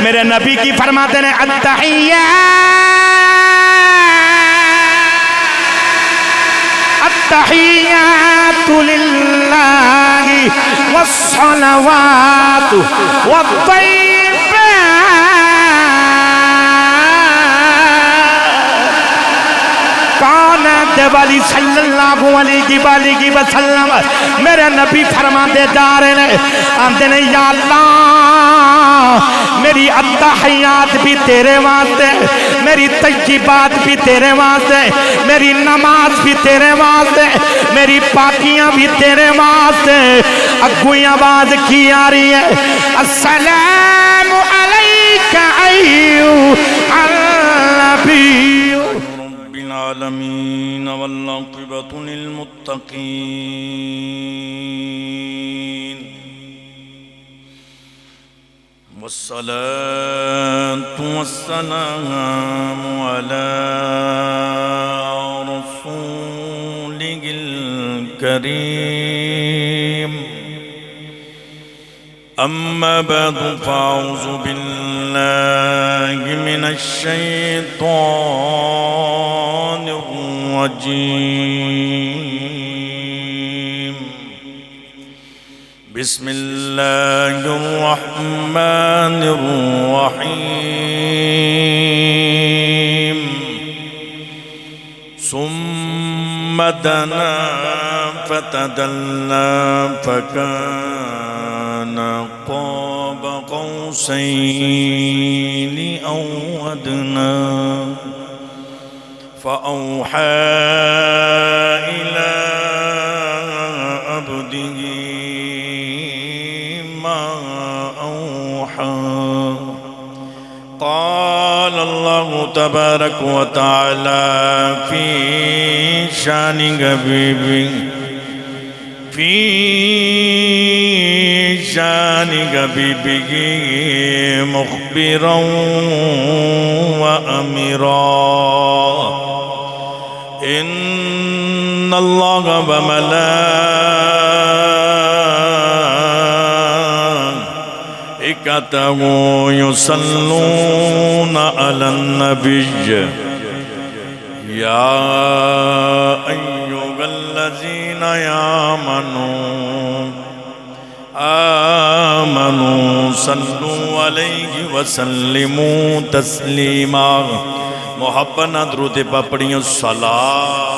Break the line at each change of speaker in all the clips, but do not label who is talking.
میرے نبی کی فرماتے ہیں التحیات للہ والصلوات والطیبات کانت والی صلی اللہ علیہ وسلم میرے نبی فرماتے جا رہے ہیں آندے نے یا اللہ میری التحیات بھی تیرے واسطے میری طیبات بھی تیرے واسطے میری نماز بھی تیرے واسطے میری پاکیاں بھی تیرے واسطے اگوئی آواز کی آ رہی ہے السلام علیکہ ایھا النبی رب العالمین والعاقبۃ للمتقین والصلاة والسلام على رسوله الكريم أما بعد فأعوذ بالله من الشيطان الرجيم بسم الله الرحمن الرحيم ثم دنا فتدلى فكان قاب قوسين أو أدنى فأوحى إلى عبده قال الله تبارك وتعالى في شان حبيبه مخبرا وأميرا إن الله وملائكته يصلون على النبي يا أيها الذين آمنوا صلوا عليه وسلموا تسلیما محبت نہ درود پا پڑھیں صلاة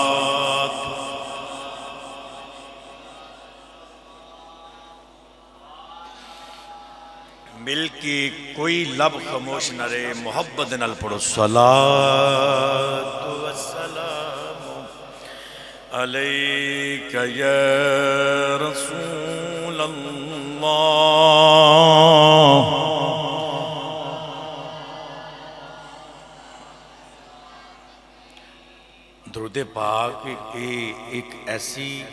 مل کے کوئی لب خاموش نہ رہے محبت نال پڑھو صلاة والسلام علیک یا رسول اللہ درود پاک ایک ایسی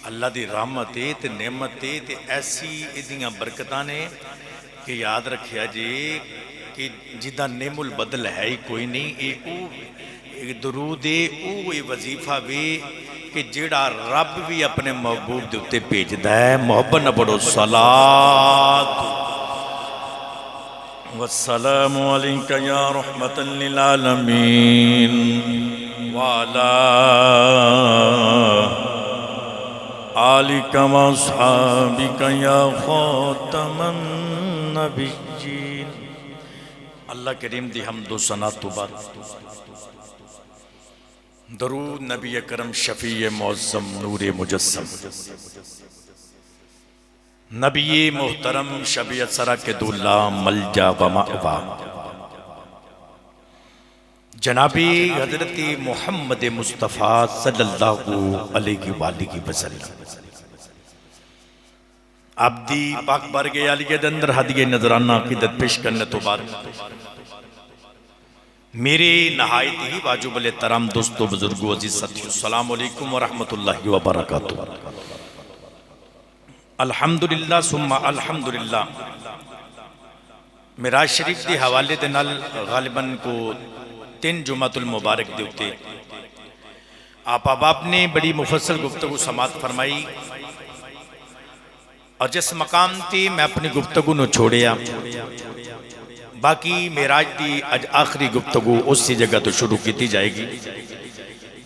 اللہ دی رحمت ہے تے نعمت ہے تے ایسی ادیاں برکتاں نے کہ یاد رکھیا جی کہ جدہ نعم البدل ہے ہی کوئی نہیں ایک درود ہے وہ وظیفہ بھی کہ جڑا رب بھی اپنے محبوب دے اتے بھیجدا ہے محبت نہ پڑھو صلاة والسلام علیکہ یا رحمت للعالمین وعلا آلک واصحابک یا خاتم النبیین اللہ کریم دی حمد و ثنا تو بعد درود نبی اکرم شفیع معظم نور مجسم نبی محترم شبیعت سرا کے دولا ملجا و مأوا جنابی حضرت محمد مصطفیٰ صلی اللہ علیہ وآلہ وسلم عبدی پاک بارگے علیہ دندر حدیع نظرانہ عقیدت پیش کرنے تو بعد میرے نہایت ہی واجب الاحترام دوستو بزرگو عزیز ساتھیو السلام علیکم ورحمت اللہ وبرکاتہ الحمدللہ ثم الحمدللہ معراج شریف دی حوالے دے نال غالباً کو 3 جمعۃ المبارک دے ہوتے آپ احباب نے بڑی مفصل گفتگو سماعت فرمائی اور جس مقام تے میں اپنی گفتگو نو چھوڑیا
باقی معراج دی اج آخری گفتگو اسی جگہ تو شروع کی جائے گی.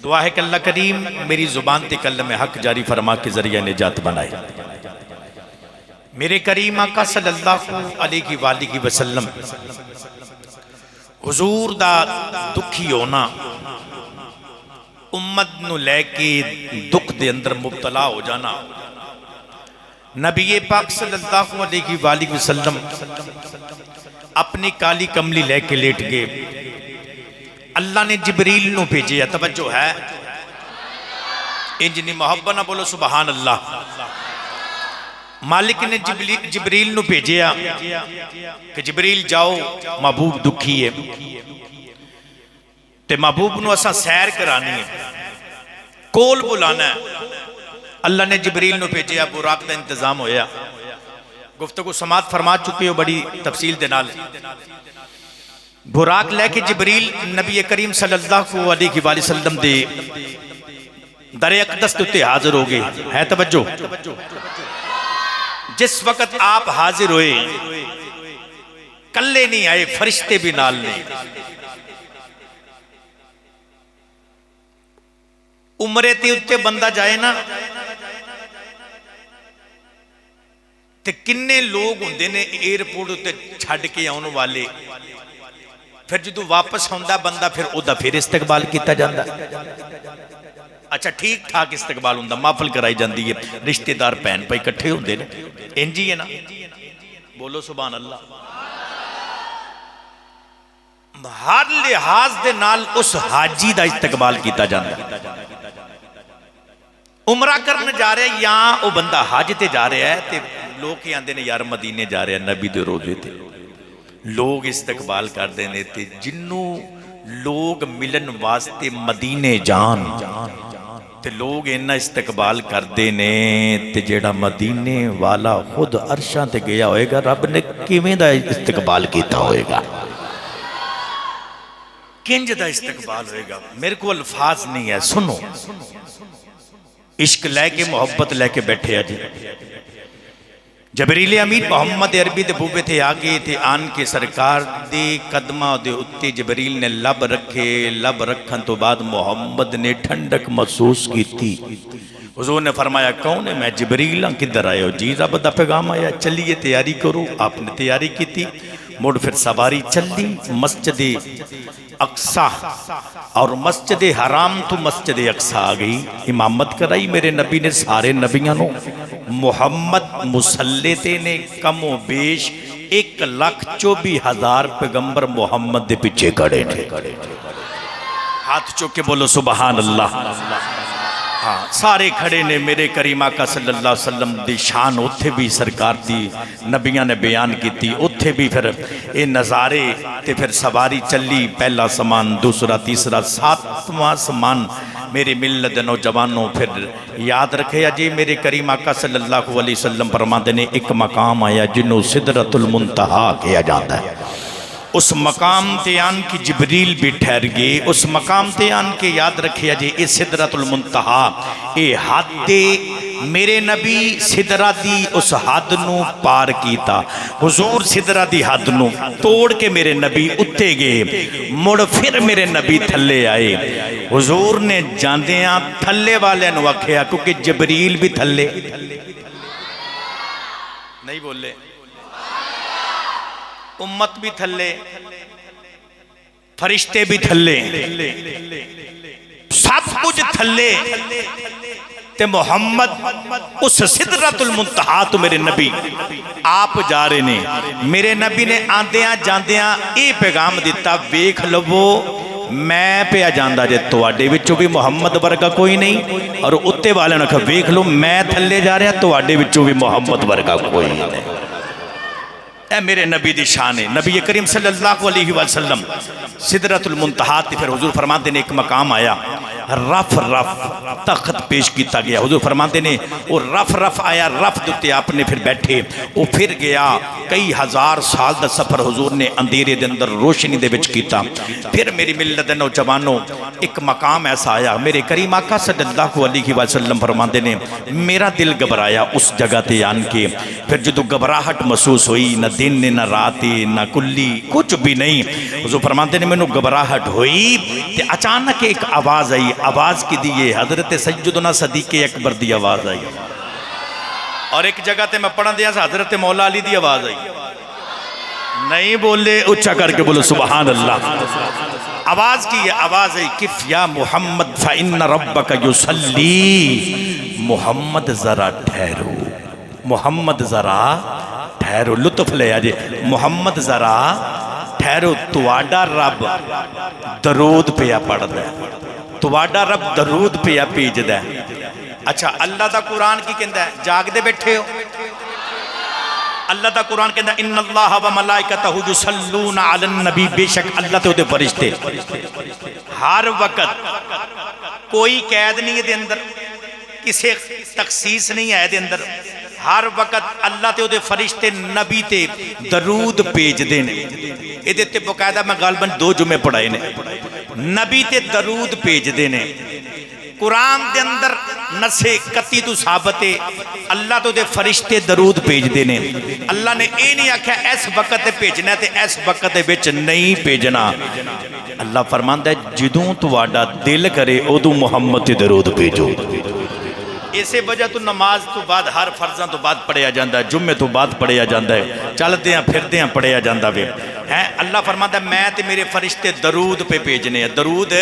دعا ہے کہ اللہ کریم میری زبان تے کلم حق جاری فرما کے ذریعہ نجات بنائے. میرے کریم آقا صلی اللہ علیہ وآلہ وسلم حضور دا دکھی ہونا، امت نو لے کے دکھ دے اندر مبتلا ہو جانا. نبی پاک صلی اللہ علیہ وآلہ وسلم اپنی کالی کملی لے کے لیٹ گئے. اللہ نے جبریل نو بھیجے. توجہ ہے انجنی محبت نہ بولو سبحان اللہ. مالک نے جبریل نو بھیجیا کہ جبریل جاؤ محبوب دکھی ہے تے محبوب نو اسا سیر کرانی ہے، کول بلانا ہے. اللہ نے جبریل نو بھیجیا. براق دا انتظام ہویا. گفتگو سماعت فرما چکے ہو بڑی تفصیل دے نال. براق لے کے جبریل نبی کریم صلی اللہ علیہ وآلہ وسلم دے در اقدس تے حاضر ہو گئے. ہے توجہ؟ جس وقت آپ حاضر ہوئے کلے نہیں آئے، فرشتے بھی نال نہیں. عمرے تے اتے بندہ جائے نا تے کنے لوگ ہوندے نے ایئرپورٹ تے چھڈ کے آن والے، پھر جدو واپس ہوندا بندہ پھر او دا پھر استقبال کیتا جاندا. اچھا ٹھیک ٹھاک استقبال ہوندا، محفل کرائی جاندی ہے، رشتہ دار بہن بھائی اکٹھے ہوندے نے. انجی ہے نا؟ بولو سبحان اللہ. ہر لحاظ دے نال اس حاجی دا استقبال کیتا جاندا. عمرہ کرنے جا رہے ہیں یا وہ بندہ حج تے جا رہا ہے تے لوگ ہی آندے نے یار مدینے جا رہے ہیں نبی دے روزے تے. لوگ استقبال کر دینے تے جنوں لوگ ملن واسطے مدینے جان تے لوگ انہا استقبال کر دینے تے جیڑا مدینے والا خود عرشاں تے گیا ہوئے گا رب نے کیویں دا استقبال کیتا ہوئے گا، کنج دا استقبال ہوئے گا. میرے کو الفاظ نہیں ہے. سنو عشق لے کے محبت لے کے بیٹھے جی. جبریل امین محمد عربی دے بوبے تھے آگے تھے آن کے سرکار دے قدمہ دے اتے جبریل نے لب رکھے. لب رکھن تو بعد محمد نے ٹھنڈک محسوس کی تھی. حضور نے فرمایا کون ہے؟ میں جبریل ہوں. کدھر آئے ہو؟ جی رب دا پیغام آیا. چلیے تیاری کرو. آپ نے تیاری کی تھی. مڑ پھر سواری چلی مسجد اقصی اور مسجد حرام تو مسجد اقصی آ گئی. امامت کرائی میرے نبی نے سارے نبیوں نو. محمد مسلطے نے کم و بیش 1,24,000 پیغمبر محمد دے پیچھے کھڑے تھے. ہاتھ چوک کے بولو سبحان اللہ. ہاں سارے کھڑے نے. میرے کریم آقا صلی اللہ علیہ وسلم دی شان اتھے بھی سرکار دی نبیاں نے بیان کی تھی. اتھے بھی پھر اے نظارے تے پھر سواری چلی. پہلا سامان، دوسرا، تیسرا، 7واں سامان. میرے ملت نوجوانوں پھر یاد رکھے جی میرے کریم آقا صلی اللہ علیہ وسلم فرماتے نے ایک مقام آیا جنہوں سدرۃ المنتہا کیا جاتا ہے. اس مقام تے آن کی جبریل بھی ٹھہر گئے. اس مقام تے آن کے یاد رکھے جی اے سدرۃ المنتہا اے حد دے میرے نبی سدرہ دی اس حد نو پار کیتا. حضور سدرہ دی حد نو توڑ کے میرے نبی اتے گئے. مڑ پھر میرے نبی تھلے آئے. حضور نے جاندیاں تھلے والے نو آکھیا کیونکہ جبریل بھی تھلے نہیں بولے، امت بھی تھلے، فرشتے بھی تھلے، سب کچھ تھلے. تے محمد اس سدرۃ المنتہا تو میرے نبی آپ جا رہے نے. میرے نبی نے آندیاں جاندیاں اے پیغام دیتا ویکھ لو میں پیا جاندہ جے تواڈے وچوں بھی محمد ورگا کوئی نہیں. اور اتے والے نے کہا ویکھ لو میں تھلے جا رہا تواڈے وچوں بھی محمد ورگا کوئی نہیں. اے میرے نبی دی شان ہے. نبی کریم صلی اللہ علیہ وسلم سدرۃ المنتہا تے پھر حضور فرماتے نے ایک مقام آیا رف رف تخت پیش کیتا گیا. حضور فرماتے نے وہ رف رف آیا, رف دے آپ نے پھر بیٹھے, وہ پھر گیا. کئی ہزار سال دا سفر حضور نے اندھیرے دے اندر روشنی دے وچ کیتا. پھر میری ملت دے نوجوانوں ایک مقام ایسا آیا, میرے کریم آقا صلی اللہ علیہ وسلم فرماتے نے میرا دل گھبرایا اس جگہ تے آن کے. پھر جدو گھبراہٹ محسوس ہوئی, نہ دن نہ رات نہ کلی کچھ بھی نہیں, حضور فرماتے نے مینوں گھبراہٹ ہوئی تے اچانک ایک آواز آئی. آواز کی دیئے حضرت سیدنا صدیق اکبر دی آواز آئی. اور ایک جگہ تے میں پڑھن دیا سا حضرت مولا علی دی آواز آئی. نہیں بولے, اچھا کر کے بولو سبحان اللہ. آواز کی یہ آواز ہے کف یا محمد فإن ربک یصلی. محمد ذرا ٹھہرو, محمد ذرا ٹھہرو. لطف لے آجے, محمد ذرا ٹھہرو. تواڈا رب درود پیا پڑھ دے, تواڈا رب درود پیا پیج دے. اچھا اللہ دا قرآن کی کہندہ ہے, جاگ دے بیٹھے ہو. اللہ دا قرآن کہندہ ہے ان اللہ و ملائکتہ یصلون علی النبی. بے شک اللہ تے دے فرشتے ہر وقت, کوئی قید نہیں ہے دے اندر, کسی تخصیص نہیں ہے دے اندر, ہر وقت اللہ تے دے فرشتے نبی تے درود پیج دینے. یہ دیتے بقاعدہ میں غالباً 2 جمعے پڑھائے نے. نبی تے درود پیج دینے. قرآن دے اندر نسے کتی تو ثابت ہے اللہ تو دے فرشتے درود پیج دینے. اللہ نے اے نہیں آکھا ایس وقت تے پیجنا ہے تے ایس وقت تے بچ نہیں پیجنا. اللہ فرماندہ ہے جدوں تو آڈا دل کرے ادو محمد تے درود پیجو. اسے وجہ تو نماز تو بعد ہر فرضاں تو بعد پڑھیا جاندہ ہے, جمعے تو بعد پڑھیا جاندہ ہے, چلتے ہیں پھرتے ہیں پڑھیا جاندہ ہے. اللہ فرماتا ہے میں تے میرے فرشتے درود پہ پیجنے ہیں, درود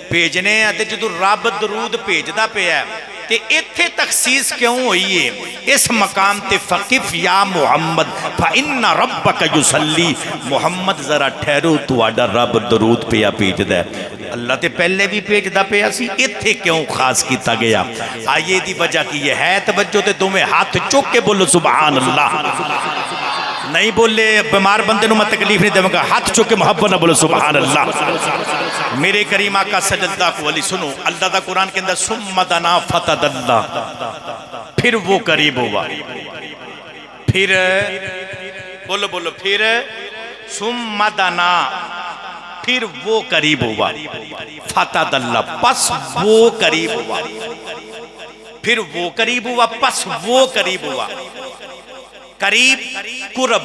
پیجنے ہیں. تے جدو رب درود پیجدہ پہ ہے تے ایتھے تخصیص کیوں ہوئی ہے؟ اس مقام تے فقف یا محمد فإن ربک یصلی. محمد ذرا ٹھہرو, تو آڈا رب درود پہ پیجدہ ہے. اللہ تے پہلے بھی پیجدہ پہ اسی, ایتھے کیوں خاص کیتا گیا؟ آئیے دی وجہ کی یہ ہے توجہ تے تمہیں ہاتھ چوک کے بولو سبحان اللہ. نہیں بولے بیمار بندے نو میں تکلیف نہیں دے گا, ہاتھ چوک کے محبت نہ بولو سبحان اللہ. میرے کریم آقا صلی اللہ علیہ سنو, اللہ دا قرآن کے اندر ثم دنا فتدلی, پھر وہ قریب ہوا. پھر بولو بولو, پھر ثم دنا, پھر وہ قریب ہوا. فتدلی, پس وہ قریب ہوا. پھر وہ قریب ہوا, پس وہ قریب ہوا. قریب قرب,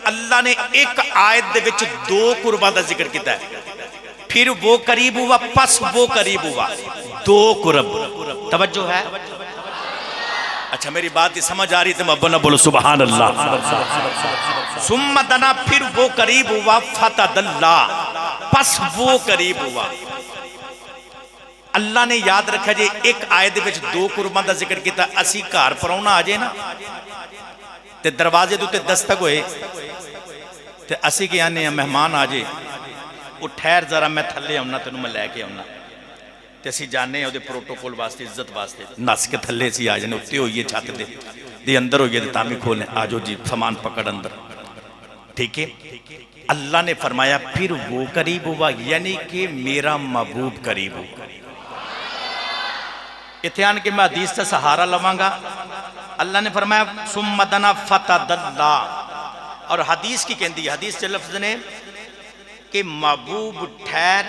اللہ نے ایک آیت دے وچ 2 قربان دا ذکر کیتا ہے. پھر وہ قریب ہوا, پس وہ قریب ہوا, 2 قرب. توجہ ہے؟ اچھا میری بات یہ سمجھ آ رہی تو میں نہ بولو سبحان اللہ. ثم دنا, پھر وہ قریب ہوا, فتدلی, پس وہ قریب ہوا. اللہ نے یاد رکھا جے ایک آیت دے وچ 2 قربان دا ذکر کیتا. اسی گھر پراؤنا آ جائے نا تے دروازے دوتے دستک ہوئے تے اسی کے آنے مہمان آ جائے, وہ ٹھہر ذرا میں تھلے آؤنا تینوں میں لے کے آؤنا. تے اسی جانے ہیں پروٹوکول واسطے, عزت واسطے نس کے تھلے سی آ جانے, اتے ہوئیے چھات دے اندر ہوئیے دے تامی کھولیں, آجو جی سامان پکڑ اندر. ٹھیک ہے, اللہ نے فرمایا پھر وہ قریب ہوا, یعنی کہ میرا محبوب قریب ہوا. اتیان کے میں حدیث سے سہارا لواں گا. اللہ نے فرمایا ثم دنا فتدلی, اور حدیث کی کہندی, حدیث سے لفظ نے کہ محبوب ٹھہر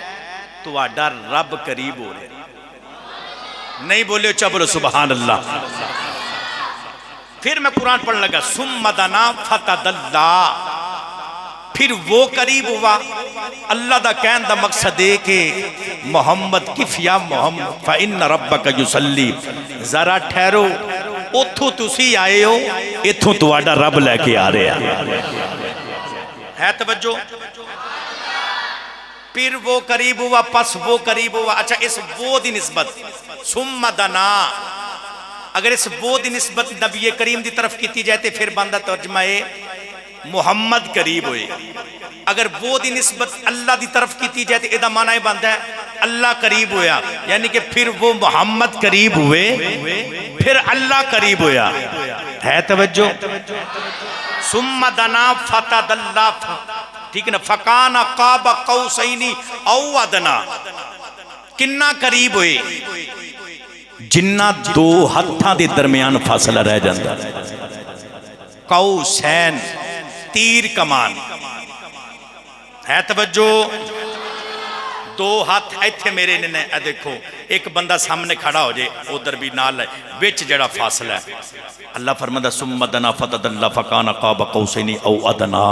تو آڈا رب قریب ہو رہے. نہیں بولے اچھا بولو سبحان اللہ. پھر میں قرآن پڑھنے لگا ثم دنا فتدلی, پھر وہ قریب ہوا. اللہ دا کہن دا مقصد ہے کہ محمد کف یا محمد فإن ربک یصلی, ذرا ٹھہرو, اتھو تسی آئے ہو, اتھو تو آڈا رب لے کے آ رہے ہیں. ہے توجہ؟ پھر وہ قریب ہوا, پس وہ قریب ہوا. اچھا اس وہ دی نسبت ثم دنا, اگر اس وہ دی نسبت نبی کریم دی طرف کیتی جائے پھر بندہ ترجمہ ہے محمد قریب ہوئے. اگر وہ دی نسبت اللہ دی طرف کیتی جائے تو ادھا معنی بندہ ہے اللہ قریب ہویا, یعنی کہ پھر وہ محمد قریب ہوئے, پھر اللہ قریب ہویا. ہے توجہ؟ ثم دنا فتدلی, ٹھیک ہے نا, فکان قاب قوسین او ادنا, کنا قریب ہوئے جنہ دو ہتھاں دے درمیان فاصلہ رہ جاندہ قوسین تیر کمان ہے توجہ دو ہاتھ ایتھے میرے نے دیکھو ایک بندہ سامنے کھڑا ہو جائے ادھر بھی نال ہے وچ جڑا فاصلہ ہے اللہ فرماتا ثم دنا فتدلى فكان قاب قوسين او ادنى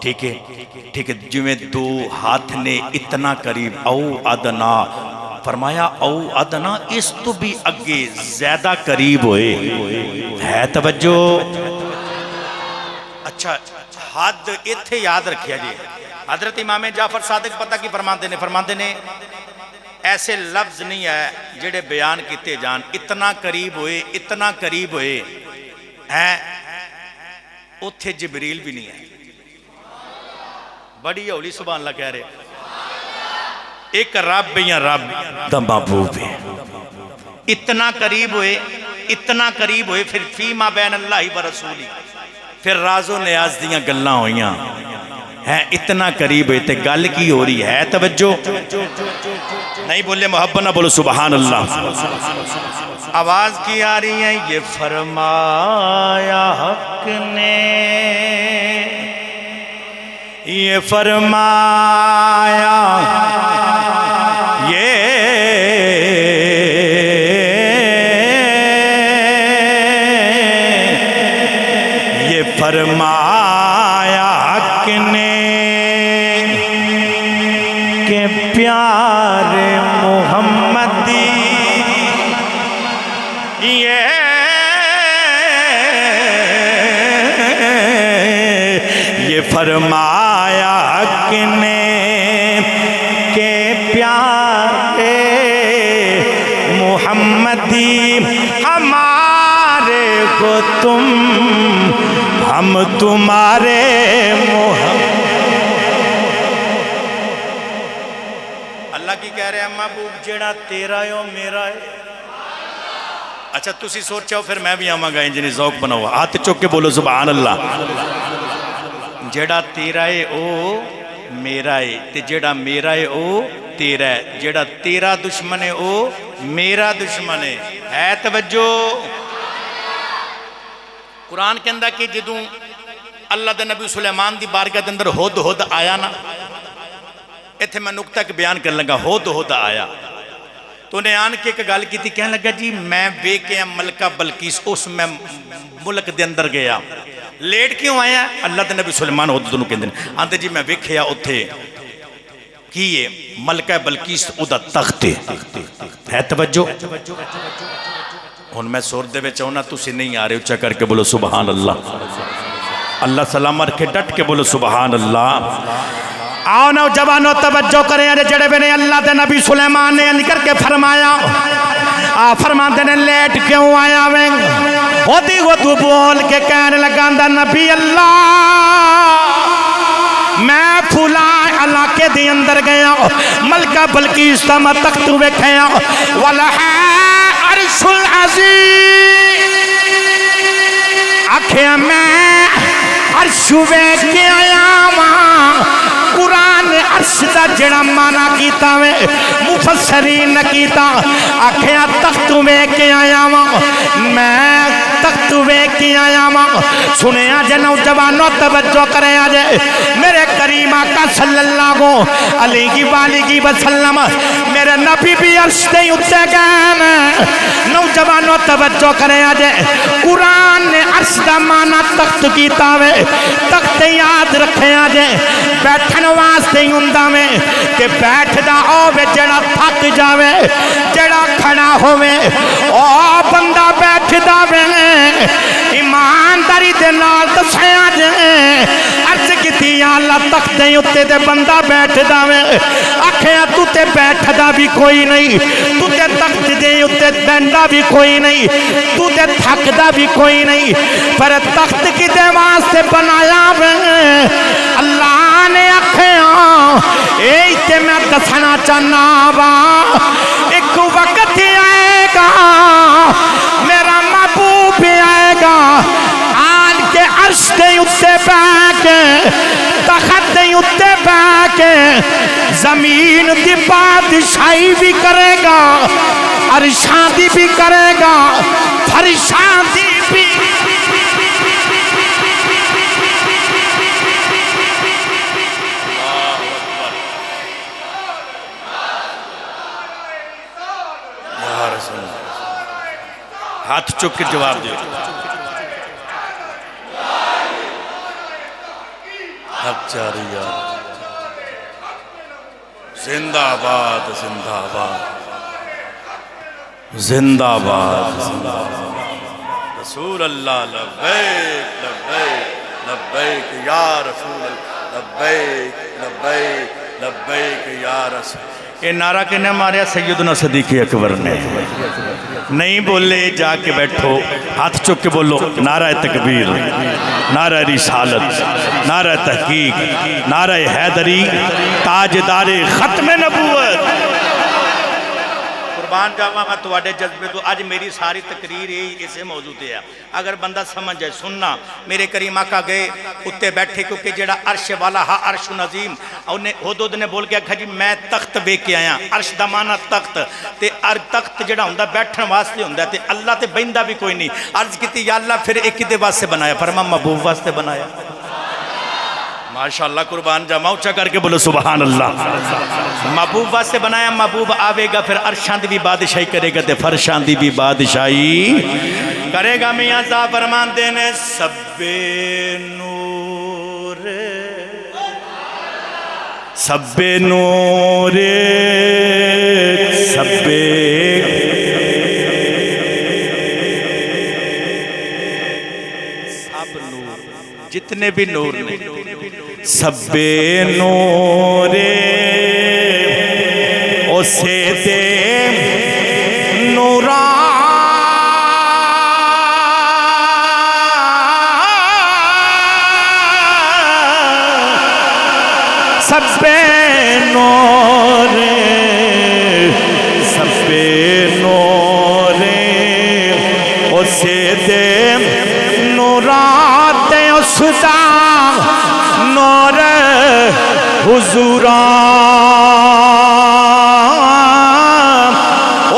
ٹھیک ہے جو میں دو ہاتھ نے اتنا قریب او ادنا فرمایا او ادنا اس تو بھی اگے زیادہ قریب ہوئے ہے توجہ اچھا حد اتھے یاد رکھیا جی حضرت امام جعفر صادق پتہ کی فرماتے نے ایسے لفظ نہیں ہے جڑے بیان کیتے جان اتنا قریب ہوئے ہیں اتھے جبریل بھی نہیں ہے بڑی اولی سبحان اللہ کہہ رہے ایک رب یا رب دا محبوب ہے اتنا قریب ہوئے پھر فیما بین اللہ و رسولی پھر راز و نیاز دیاں گلاں ہوئیاں ہیں اتنا قریب ہوئے تے گل کی ہو رہی ہے توجہ نہیں بولے محبت نہ بولو سبحان اللہ آواز کی آ رہی ہے یہ فرمایا حق نے یہ فرمایا یہ فرمایا حق نے کہ پیار محمدی یہ فرمایا حق نے کہ پیار محمدی ہمارے کو تم ہم تمہارے محمد اللہ کی کہہ رہے ہیں محبوب جڑا تیرا ہے میرا ہے اچھا تسی سوچاؤ پھر میں بھی آماں گا انجنی ذوق بناؤ ہاتھ چوک کے بولو سبحان اللہ جڑا تیرا ہے او میرا ہے تے جڑا میرا ہے او تیرا ہے جڑا تیرا دشمن ہے او میرا دشمن ہے توجہ قرآن کے اندر کہ جدوں اللہ دے نبی سلیمان دی بارگاہ دے اندر ہد آیا نا ایتھے میں نکتہ کے بیان کر لگا ہد آیا تو انہیں آن کے ایک گال کی تھی کہنے لگا جی میں بے کے ملکہ بلقیس اس میں ملک دے اندر گیا لیٹ کیوں آیا اللہ دے نبی سلیمان ہد دونوں کے اندر آنتے جی میں ویکھیا اتھے کیے ملکہ بلقیس ادا تخت ہے توجہ ہن میں سور دے وچ ہونا تسی نہیں آ رہے اچھا کر کے بولو سبحان اللہ اللہ سلام رکھے ڈٹ کے بولو سبحان اللہ
آؤ نوجوانوں توجہ کریں جڑے بنے اللہ دے نبی سلیمان نے نکر کے فرمایا فرماتے نے لیٹ کیوں آیا ویں ہوتی وہ تو بول کے کہنے لگا نبی اللہ میں پھولا علاقے دی اندر گیا ملکہ بلقیس تا میں تخت ویکھیا وَلَحَا عَرْشُ الْعَزِيمِ آکھیا میں عرش ویکھ کے آیا ماں قرآن عرش دا جڑا مانا کیتا وے مفسرین کیتا آکھیا تخت ویکھ کے آیا ماں میں تخت ویکھ کے آیا ماں سنے آجے نوجوانوں توجہ کریں آجے میرے کریم آقا صلی اللہ علیہ وسلم میرے نبی بھی عرش دے اتے گئے نوجوانوں توجہ کریں آجے قرآن نے عرش دا مانا تخت کیتا وے تخت یاد رکھیں آجے بیٹھن واسطے ہوندا میں کہ بیٹھ دا ہوے جڑا تھک جاوے جڑا کھڑا ہوے او بندہ بیٹھ دا وے ایمانداری دے نال دسیا جے عرض کیتی یا اللہ تخت دے اوتے تے بندہ بیٹھ دا وے آکھیا تو تے بیٹھ دا بھی کوئی نہیں تو تے تخت دے اوتے بیندا بھی کوئی نہیں تو تے تھک دا بھی کوئی نہیں پر تخت کی دے واسطے بنایا وے اللہ نے آکھیا اے تے میں دسنا چاہنا وا ایک وقت آئے گا میرا محبوب آئے گا آن کے عرش دے اتے بیٹھ کے تخت دے اتے بیٹھ کے زمین دی بادشاہی بھی کرے گا، عرشاں دی بھی کرے گا، فرشاں دی بھی۔
ہاتھ چک کے جواب دے۔ حق جاریہ، زندہ آباد، زندہ آباد، زندہ آباد، زندہ آباد۔ رسول اللہ لبیک لبیک لبیک یا رسول اللہ، لبیک لبیک لبیک یا رسول۔ یہ نعرہ کہنے ماریا سیدنا صدیق اکبر نے، نہیں بولے جا کے بیٹھو، ہاتھ چک کے بولو نعرہ تکبیر، نعرہ رسالت، نعرہ تحقیق، نعرہ حیدری، تاجدار ختم نبوت۔ قربان جاواں میں تواڈے جذبے تو آج میری ساری تقریر اسے موضوع ہے۔ اگر بندہ سمجھ جائے سننا، میرے کریم آقا گئے اتے بیٹھے کیونکہ جڑا عرش والا ہا عرش نظیم، انہیں حدود نے بول کے کہا جی میں تخت بے کے آیا، عرش دا معنی تخت تے تخت جڑا ہوندا بیٹھن واسطے ہوندا تے اللہ تے بہندا بھی کوئی نہیں۔ عرض کیتی یا اللہ پھر ایک دے واسطے بنایا، فرما محبوب واسطے بنایا۔ ماشاءاللہ قربان جاواں اونچا کر کے بولو سبحان اللہ۔ محبوب واسطے بنایا، محبوب آوے گا پھر عرشاں دی بھی بادشاہی کرے گا تے فرشاں دی بھی بادشاہی کرے گا۔ میاں صاحب فرماندے نے سب نور، سب نور، سب جتنے بھی نور نے، سب نور اسے دے نورا،
سب نور، سب نور اسے دے نورات اس دا نور حضوران،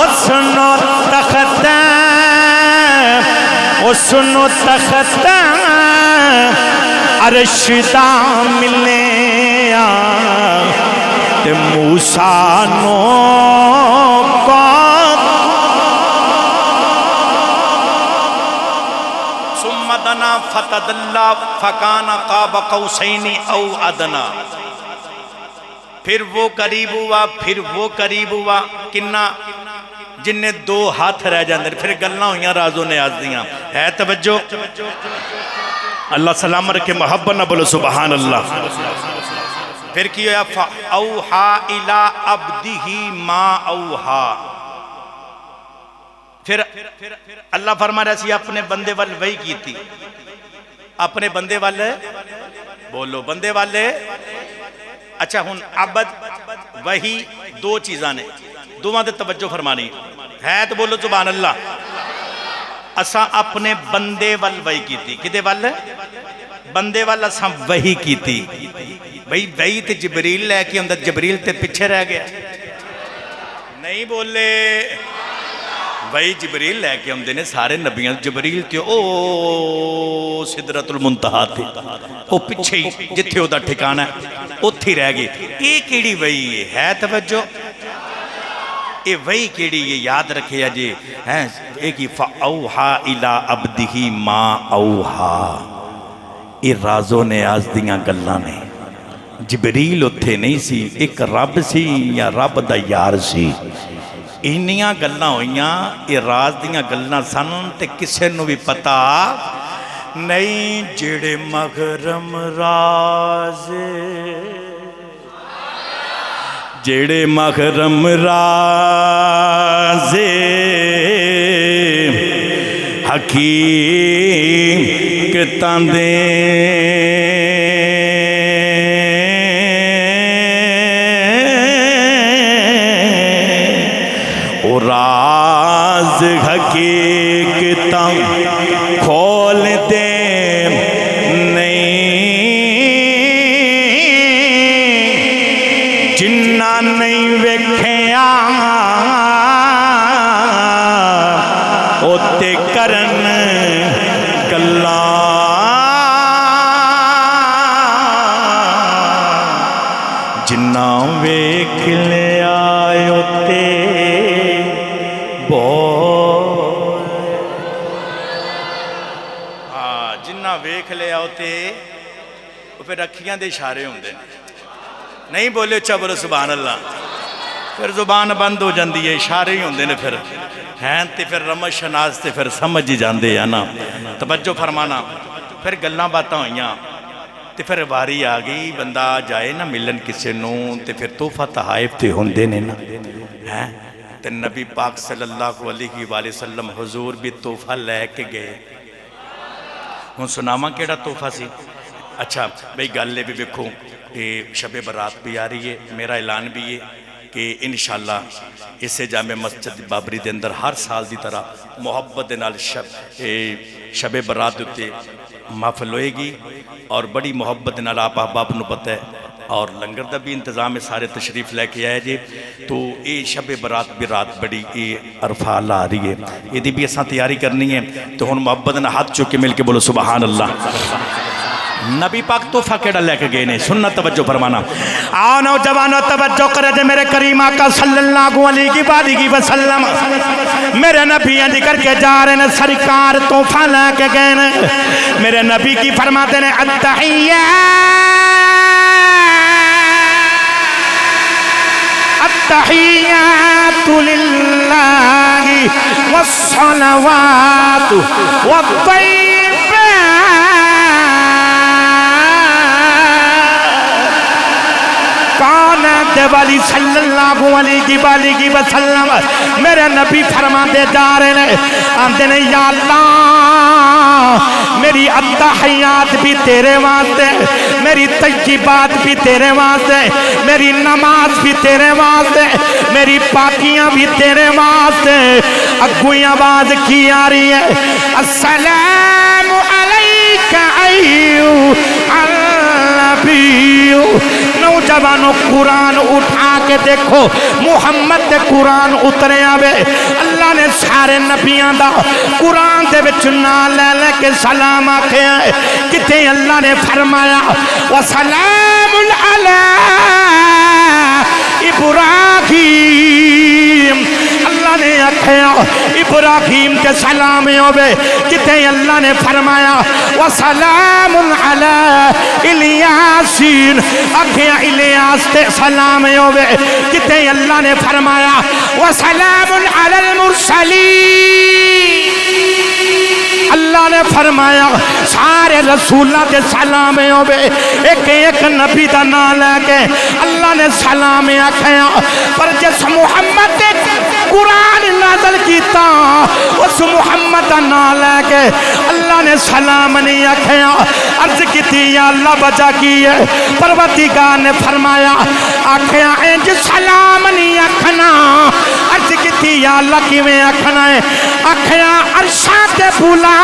اس نو تخت، اس نو تخت عرش دا ملے تے موسیٰ نو
ثم دنا فتدلا فکان قاب قوسین او ادنا، پھر وہ قریب ہوا، پھر وہ قریب ہوا، کنہ جن نے دو ہاتھ رہ جاندے، پھر گلنا ہویاں رازوں نے آز دیاں۔ ہے توجہ؟ اللہ سلام رکھے، محبت نہ بولو سبحان اللہ۔ پھر کیا یا فَأَوْحَا إِلَىٰ عَبْدِهِ مَا أَوْحَا، پھر اللہ فرما رہا سی اپنے بندے والے وحی کی تھی، اپنے بندے والے بولو بندے والے۔ اچھا ہن عبد وحی دو چیزاں نے، دوہاں دے توجہ فرمانی ہے تو بولو سبحان اللہ۔ اساں اپنے بندے وال وحی کی تھی، کدے والے بندے والا اساں وحی کی تھی۔ بھئی وحی تے جبریل لے کے اندر جبریل تے پیچھے رہ گیا، نہیں بولے وہی جبریل لے کے ہم دینے سارے نبیاں، جبریل تے او سدرۃ المنتہا تھے، او پچھے ہی جتھے او دا ٹھکانہ ہے او تھی رہ گئی۔ ایک کیڑی وہی ہے توجہ، اے وہی کیڑی یہ یاد رکھے جی ایک ہی فَأَوْحَا إِلَىٰ عَبْدِهِ مَا أَوْحَا، اے رازوں نے آز دیاں گلاں نے، جبریل اتھے نہیں سی، ایک رب سی یا رب دا یار سی، انیاں گلاں ہویاں، اے راز دیاں گلاں سن تے کسے نو بھی پتا نہیں، جڑے مغرم راز، جڑے مغرم راز حقیقتاں دے راز حقیقتاں کھول دے نہیں، جن
نہیں ویکھیا اوتے کرن گلاں جنہ ویکھ لیا اوتے بول جنہ ویکھ لیا اوتے پھر اکھیاں دے اشارے ہوندے نہیں بولے اچھا بولو سبحان اللہ پھر زبان بند ہو جاندی ہے اشارے ہی ہوندے نے پھر ہیں تے پھر رمض شناس تے پھر سمجھ ہی جاندے ہیں نا توجہ فرمانا پھر گلاں باتاں ہوئیاں تے پھر واری آگئی بندہ جائے نا ملن کسے نوں تے پھر تحفہ تحائف تے ہوندے نے نا ہیں تے نبی پاک صلی اللہ علیہ وآلہ وسلم حضور بھی تحفہ لے کے گئے ہوں سناما کیڑا تحفہ سی اچھا بھئی گالے بھی بکھوں کہ شب برات بھی آ رہی ہے میرا اعلان بھی ہے کہ انشاءاللہ اسے جامع مسجد بابری دے اندر ہر سال دی طرح محبت دے نال شب برات ہوتے محفل ہوئے گی اور بڑی محبت دے نال آپ احباب نو پتہ ہے اور لنگر دا بھی انتظام ہے سارے تشریف لے کے آئے جی تو یہ شب برات بھی رات بڑی عرفہ اللہ آ رہی ہے یہ دی بھی اساں تیاری کرنی ہے تو ہن محبت نے ہاتھ چوک کے مل کے بولو سبحان اللہ نبی پاک تحفہ کیڑا لے کے گئے نے سننا توجہ فرمانا آؤ نوجوانوں توجہ کرے دے میرے کریم آقا صلی اللہ علیہ وسلم میرے نبی انج کر کے جا رہے ہیں سرکار تحفہ لے کے گئے نے میرے نبی کی فرماتے ہیں التحیات للہ والصلوات کائنات والی صلی اللہ علیہ وسلم میرے نبی فرماتے جا رہے ہیں آندے نے یا اللہ میری التحیات بھی تیرے واسطے میری طیبات بھی تیرے واسطے میری نماز بھی تیرے واسطے میری پاکیاں بھی تیرے واسطے اگوئی آواز کی آ رہی ہے السلام علیکہ ایھا النبی نوجوانوں قرآن اٹھا کے دیکھو محمد دے قرآن اترے آوے اللہ نے سارے نبیاں دا قرآن دے وچ نام لے لے کے سلام آکھے ہیں کتے اللہ نے فرمایا وَسَلَامٌ عَلَىٰ ابراہیم اللہ نے آکھیا ابراہیم کے سلام ہوئے کتے اللہ نے فرمایا وَسَلَامٌ عَلَىٰ الیاسین آکھیا الیاس تے سلام ہوئے کتے اللہ نے فرمایا وَسَلَامٌ عَلَى الْمُرْسَلِينَ اللہ نے فرمایا سارے رسولہ کے سلام ہوئے ایک ایک نبی دا نام لے کے اللہ نے سلام آکھیا پر جس محمد نے قرآن نازل کیتا اس محمد دا نام لے کے اللہ نے سلام نہیں آکھیا عرض کیتی یا اللہ بچا کی ہے پروردگار نے فرمایا آکھیا انج سلام نہیں آکھنا عرض کیتی یا اللہ کیویں آکھنا ہے آکھیا عرشاں تے بلا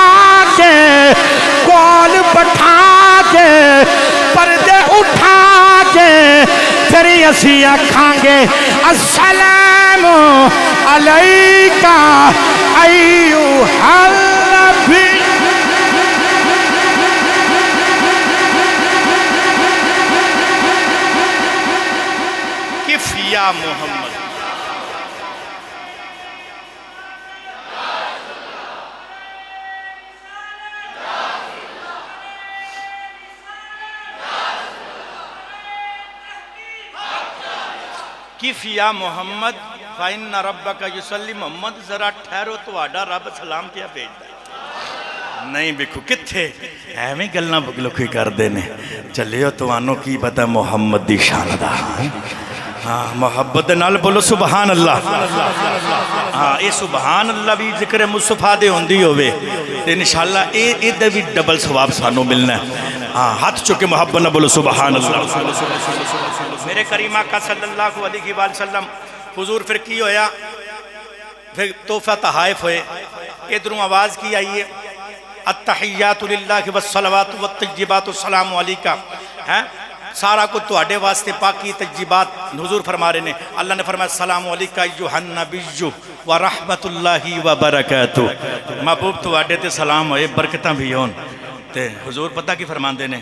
کے کول بٹھا کے پردے اٹھا کے تیری اسی آکھاں گے السلام علیکہ ایھا النبی کف یا محمد کف یا محمد فَإِنَّ رَبَّكَ يُسَلِّ محمد ذرا ٹھہرو تو آڈا رب سلام کیا بھیجتا ہے نہیں بکھو کتھے ایویں گلنا بگلو کوئی کر دینے چلیو تو آنو کی پتہ محمد دی شان دا محبت نال بولو سبحان اللہ اے سبحان اللہ بھی ذکر مصطفیٰ دے ہوندی ہوئے انشاءاللہ اے دے بھی ڈبل ثواب سانو ملنا ہے ہاتھ چکے محبت نہ بولو سبحان اللہ میرے کریم آقا صلی اللہ علیہ وسلم حضور پھر کی ہویا پھر تحفہ تحائف ہوئے ادھروں آواز کی آئیے التحیات للہ والصلوات والطیبات السلام علیکہ
سارا کچھ تواڈے واسطے پاکی تجیبات حضور فرما رہے ہیں. اللہ نے فرمایا السلام علیکہ ایھا النبی و رحمت اللہ و برکاتہ. محبوب تواڈے تے سلام ہوئے برکتاں بھی ہون. تے حضور پتہ کی فرماندے نے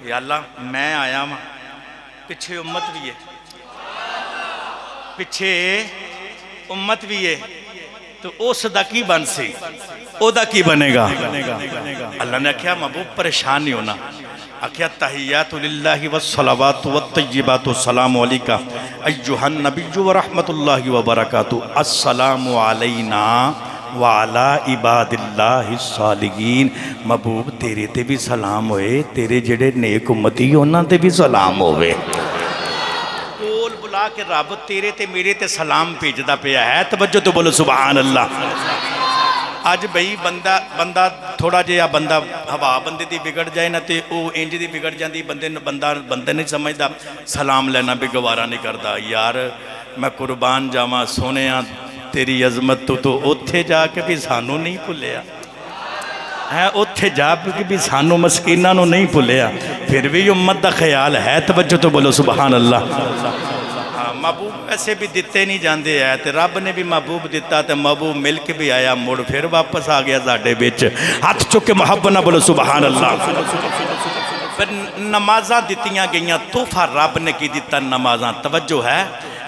یا اللہ میں آیا ہاں پچھے امت بھی ہے, پچھے امت بھی ہے, تو اس دا کی بن سی, او دا کی بنے گا. اللہ نے کہا محبوب پریشان نہیں ہونا. اکھیا تحیات للہ والصلوات والطیبات السلام علیکہ ایھا النبی ورحمت اللہ وبرکاتہ. السلام علینا وعلی عباد اللہ الصالحین. محبوب تیرے تے بھی سلام ہوئے, تیرے جڑے نیک امتی ہونا تے بھی سلام ہوئے. کول بلا کے رب تیرے تے میرے تے سلام بھیجدا پیا ہے. توجہ تو بولو سبحان اللہ. اج بھئی بندہ تھوڑا جہا بندہ ہوا بندے دی بگڑ جائے نا تے او انج دی بگڑ جاندی, بندہ نہیں سمجھدا, سلام لینا بھی گوارا نہیں کردا. یار میں قربان جاواں سونیاں تیری عظمت تو اوتھے جا کے بھی سانو نہیں بھلیا ہے, اوتھے جا کے بھی سانو مسکیناں نو نہیں بھلیا, پھر بھی امت دا خیال ہے. توجہ تو بولو سبحان اللہ. محبوب ایسے بھی دیتے نہیں جاندے ہیں, تے رب نے بھی محبوب دیتا, تے محبوب مل کے بھی آیا, مڑ پھر واپس آ گیا ساڈے وچ. ہاتھ چک کے محبت نہ بولو سبحان اللہ. پھر نمازاں دتیاں گئیاں, تحفہ رب نے کی دیتا نمازاں. توجہ ہے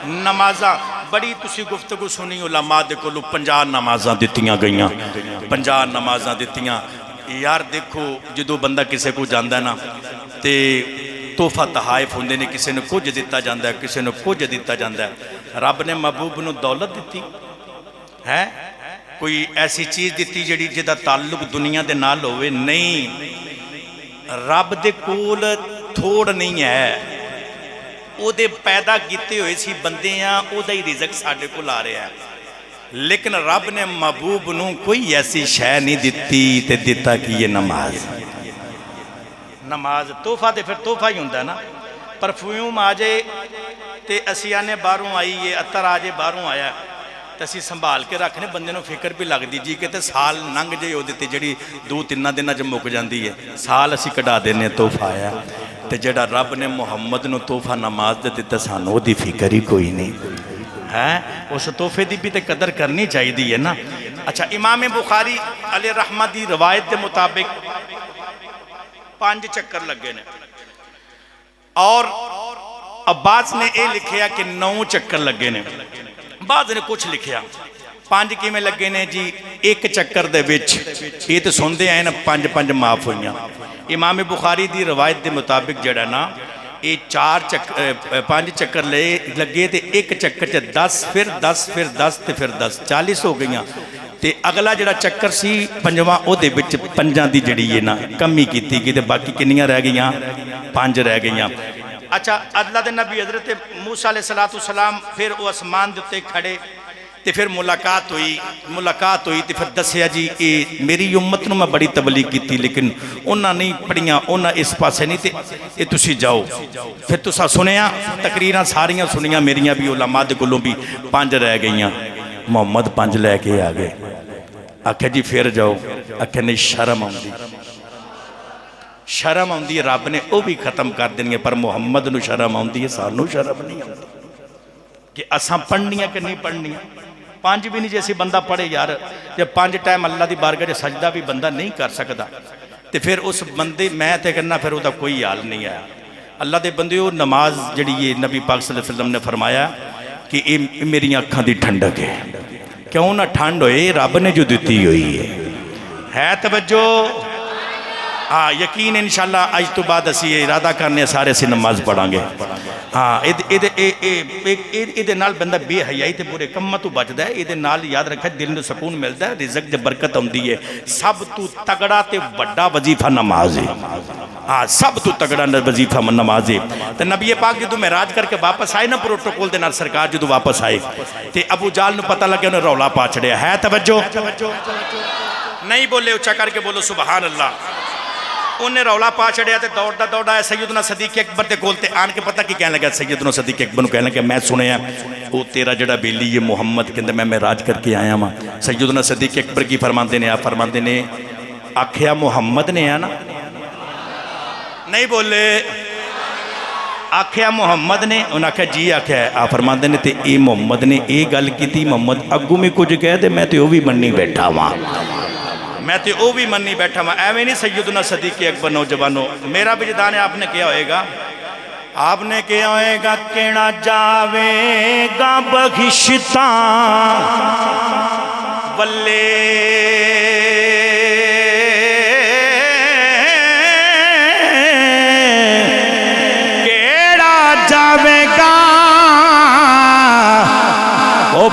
نمازاں بڑی تسی گفتگو سنی علماء دے کولوں 50 نمازاں دتیاں گئیاں, 50 نمازاں دتیاں. یار دیکھو جدو بندہ کسے کو جاندا ہے نا تے تحفہ تحائف ہوندے نے, کسی نے کچھ دیتا جاندا ہے, کسی نے کچھ دیتا جاندا ہے. رب نے محبوب نو دولت دیتی ہے, کوئی ایسی چیز دیتی جڑی جدا تعلق دنیا دے نال ہوئے نہیں. رب دے کول تھوڑ نہیں ہے, او دے پیدا کیتے ہوئے سی بندے ہیں, او دا ہی رزق ساڈے کول آ رہا ہے. لیکن رب نے محبوب نو کوئی ایسی شے نہیں دیتی تے دیتا کہ یہ نماز. نماز تحفہ تے پھر تحفہ ہی ہوندہ ہے نا. پرفیوم آ جائے تے اسی آنے باہروں آئی ہے, عطر آ جائے باہروں آیا, تے اسی سنبھال کے رکھنے, بندے نو فکر بھی لگ دی جی کہ تے سال ننگ جائے ہو دیتے جڑی 2-3 دن جب مک جاندی ہے, سال اسی کٹا دینے تحفہ آیا. تے جڑا رب نے محمد نو تحفہ نماز دے دیتا سانو دی فکر ہی کوئی نہیں ہے. اس تحفے دی بھی تے قدر کرنی چاہی دی ہے نا. اچھا امام بخاری علیہ رحمہ دی روایت دے مطابق 5 چکر لگے نے, اور عباس نے اے لکھیا کہ 9 چکر لگے نے. بعض نے کچھ لکھیا 5 کی میں لگے نے جی, 1 چکر دے وچ یہ تو سندے آئے نا 5 معاف ہوئیاں. امام بخاری دی روایت دے مطابق جڑا نا یہ 5 چکر لگے تے 1 چکر چ 10 پھر 10 پھر 10 تے پھر 10 40 ہو گئیاں. تے اگلا جڑا چکر سی 5واں او دے وچ 5 دی جڑی ہے نا کمی کیتی گئی تے باقی کنیاں رہ گئیاں, 5 رہ گئیاں. اچھا اللہ دے نبی حضرت موسیٰ علیہ السلام پھر وہ اسمان دے کھڑے تے پھر ملاقات ہوئی تے پھر دسیا جی میری امت نو میں بڑی تبلیغ کیتی لیکن انہاں نہیں پڑھیاں, انہاں اس پاسے نہیں تے یہ تسی جاؤ. پھر تسا سنیا تقریراں ساریاں سنیاں میریاں بھی, علماء دے کولوں بھی, 5 رہ گئیاں. محمد 5 لے کے آ گئے. آکھے جی پھر جاؤ, آکھے نہیں شرم آندی ہے, رب نے وہ بھی ختم کر دینی ہے, پر محمد نو شرم آندی ہے, سانو شرم نہیں آندی کہ اساں پڑھنیاں کہ نہیں پڑھنیاں. 5 بھی نہیں جیسے بندہ پڑھے یار, جب 5 ٹائم اللہ دی بارگاہ سجدہ بھی بندہ نہیں کر سکتا تے پھر اس بندے میں تے کرنا پھر وہ دا کوئی حال نہیں آیا. اللہ دے بندے وہ نماز جڑی یہ نبی پاک صلی اللہ علیہ وسلم نے فرمایا کہ یہ میری اکھاں دی ٹھنڈک ہے. کیوں نہ ٹھنڈ ہوئے, رب نے جو دیتی ہوئی ہے. توجہ ہاں یقین انشاءاللہ آج تو بعد اسی ارادہ کرنے سارے سے نماز پڑھاں گے. ہاں ایدے نال بندہ بے حیائی تے برے کماں تو بچدا ہے. ایدے نال یاد رکھے دل نو سکون ملدا ہے, رزق دے برکت ہوندی ہے. سب تو تگڑا تے بڑا وظیفہ نماز ہے. ہاں سب تو تگڑا وظیفہ نماز ہے. تے نبی پاک جدو معراج کر کے واپس آئے نا پروٹوکول دے نال سرکار جدو واپس آئے تے ابو جال نو پتہ لگے انہیں رولا پا چھڑیا ہے. توجہ نہیں بولے, اچھا کر کے بولو سبحان اللہ. انہیں رولا پا چھڑیا تے دوڑا ہے سیدنا صدیق اکبر دے کول تے آن کے پتہ کی کہنے لگا. سیدنا صدیق اکبر نو کہنے لگا میں سنے ہیں وہ تیرا جڑا بیلی یہ محمد کے اندر میں معراج کر کے آیا ہوں. سیدنا صدیق اکبر کی فرماندے نے, آپ فرماندے نے آکھیا محمد نے ہے نا, نہیں بولے آکھیا محمد نے، انہاں کہا جی آکھیا ہے. آپ فرماندے نے تے اے محمد نے اے گل کیتی، محمد اگوں میں کچھ کہہ دے میں تے او بھی مننی بیٹھا ہاں، میں تے او بھی مننی بیٹھا ہاں. ایویں نہیں سیدنا صدیق اکبر نوجوانوں، میرا وجدان ہے آپ نے کیا ہوئے گا، آپ نے کیا ہوئے گا کیڑا جاوے گا بخشتاں ولے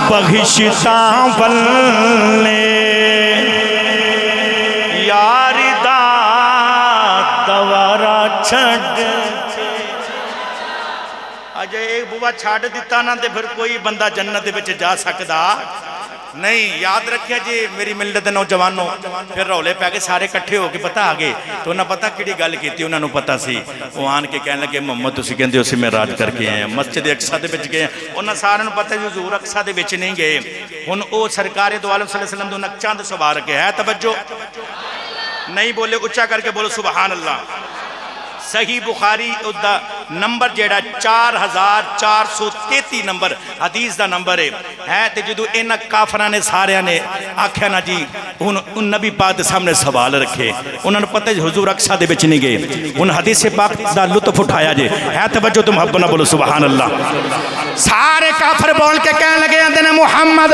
بخشتاں ولے یاری دا دوارا چھڑ. اجے ایک بوا چھاڑ دیتا نا تے پھر کوئی بندہ جنت وچ جا سکدا نہیں. یاد رکھیا جی میری ملت نوجوانوں، پھر رولے پہ کے سارے کٹھے ہو کے پتہ آگے تو انہاں پتہ کیڑی گل کیتی، انہاں نو پتہ سی. وہ آن کے کہنے لگے محمد تسی کہندے ہو سی معراج کر کے آئے ہیں، مسجد اقصی دے وچ گئے ہیں. انہاں سارے نو پتہ ہے حضور اقصی دے وچ نہیں گئے. ہن او سرکار دو عالم صلی اللہ علیہ وسلم دے انہاں چاند سوار کے ہے. توجہ نہیں بولے، اچھا کر کے بولو سبحان اللہ. صحیح بخاری دا نمبر جیڑا 4433 نمبر حدیث دا نمبر ہے. تے جدو انہاں کافراں نے سارے نے آکھیا نا جی ان نبی پاک دے سامنے سوال رکھے، انہاں نے پتہ حضور اقصی دے وچ نہیں گئے. ان حدیث پاک دا لطف اٹھایا جے ہے. توجہ تم حب نہ بولو سبحان اللہ.
سارے کافر بول کے کہنے لگے اندے نے محمد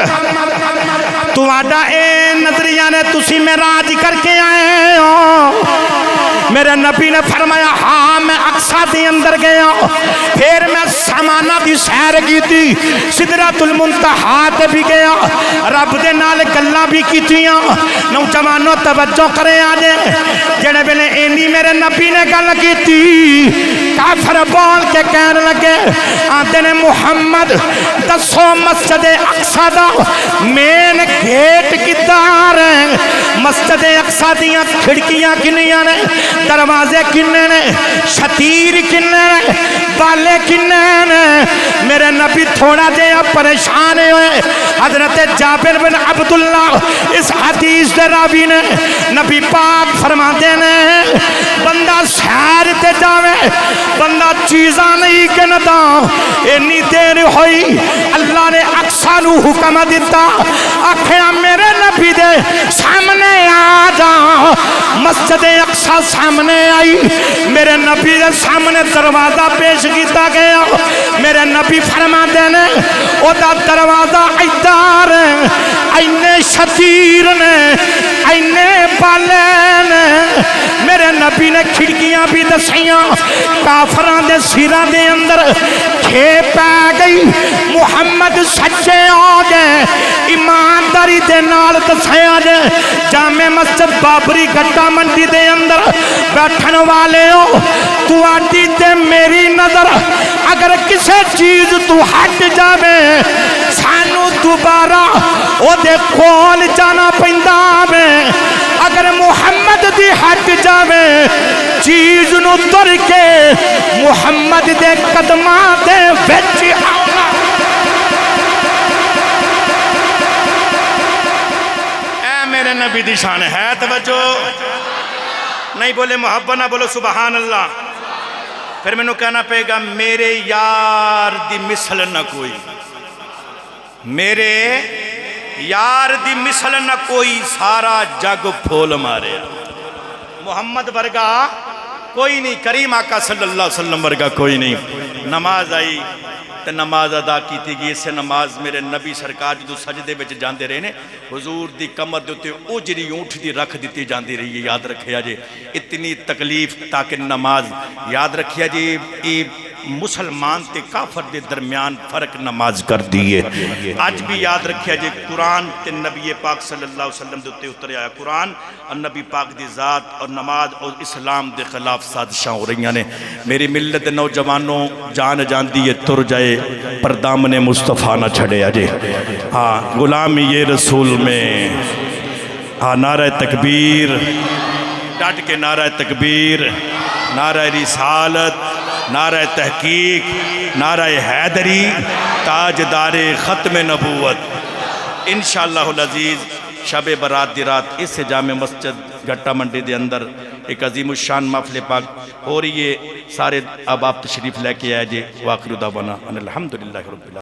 تواڈا اے نظریہ نے تسی معراج کر کے آئے ہو. میرے نبی نے فرمایا ہاں میں اقصی دے اندر گیا، پھر میں سامانہ دی سیر کی تھی، سدرۃ المنتہا تے بھی گیا، رب دے نال گلاں بھی کیتیاں. نوجوانوں توجہ کرے آجے جڑے ویلے اینی میرے نبی نے گل کیتی کافر بول کے کہنے لگے آندے نے محمد دسو مسجد اقصی دا مین گیٹ کدھر ہے، مسجد اقصی دیاں کھڑکیاں کنیاں نے، دروازے کنے نے، شتیر کنے نے، بالے کنے نے. میرے نبی تھوڑا جہا پریشان ہوئے. حضرت جابر بن عبداللہ اس حدیث دے راوی نے نبی پاک فرماتے نے بندہ سیر تے جاوے بندہ چیزاں نہیں گندا. اینی دیر ہوئی اللہ نے اقصی نو حکم دیتا آکھیا میرے نبی دے سامنے آ جا. مسجد اقصی سامنے آئی، میرے نبی دے سامنے دروازہ پیش کیتا گیا. میرے نبی فرماتے نے او دا دروازہ ایدار اینے شتیر نے اینے بالے نے. میرے نبی نے کھڑکیاں بھی دسیاں، کافران دے سیران دے اندر کھے پہ گئی. محمد سچے آ گئے، ایمانداری دے نال دسیا جے جامع مسجد بابری گٹا منڈی دے اندر بیٹھن والے ہو. تو آٹی تے میری نظر اگر کسے چیز تو ہٹ جاوے سانو دوبارہ او دے کول جانا پیندا میں. اگر محمد دی ہٹ جاوے چیز نو تر کے محمد دے قدماں دے وچ آنا. اے میرے نبی دی شان ہے. توجہ نہیں بولے محبت نہ بولو سبحان اللہ. پھر میں نو کہنا پے گا میرے یار دی مثل نہ کوئی، میرے یار دی مثل نہ کوئی، سارا جگ پھول مارے. محمد ورگا کوئی نہیں، کریم آقا صلی اللہ علیہ وسلم ورگا کوئی نہیں. نماز آئی تے نماز ادا کیتی گئی. اس سے نماز میرے نبی سرکار جدو سجدے وچ جاندے رہے نے حضور دی کمر دے تے اجری اونٹ دی رکھ دیتی جاندی رہی ہے. یاد رکھیا جی اتنی تکلیف تاکہ نماز یاد رکھیا جی ای مسلمان تے کافر دے درمیان فرق نماز کر دیئے. آج بھی یاد رکھیا جی قرآن تے نبی پاک صلی اللہ علیہ وسلم دے اترے آیا. قرآن اور نبی پاک دی ذات اور نماز اور اسلام دے خلاف سازشاں ہو رہی ہیں. میری ملت نوجوانوں جان جان دیئے تر جائے پر دامن مصطفیٰ نہ چھڑے آجے. ہاں غلامی یہ رسول میں، ہاں نعرہ تکبیر ڈٹ کے، نعرہ تکبیر، نعرہ رسالت، نعرہ تحقیق، نعرہ حیدری، تاجدار ختم نبوت. انشاءاللہ العزیز شب برات دی رات اس جامع مسجد گھٹا منڈی دے اندر
ایک عظیم الشان محفل پاک ہو رہی ہے، سارے اب آپ تشریف لے کے آئے جے۔ وآخر دعوانا ان الحمدللہ رب العالمین۔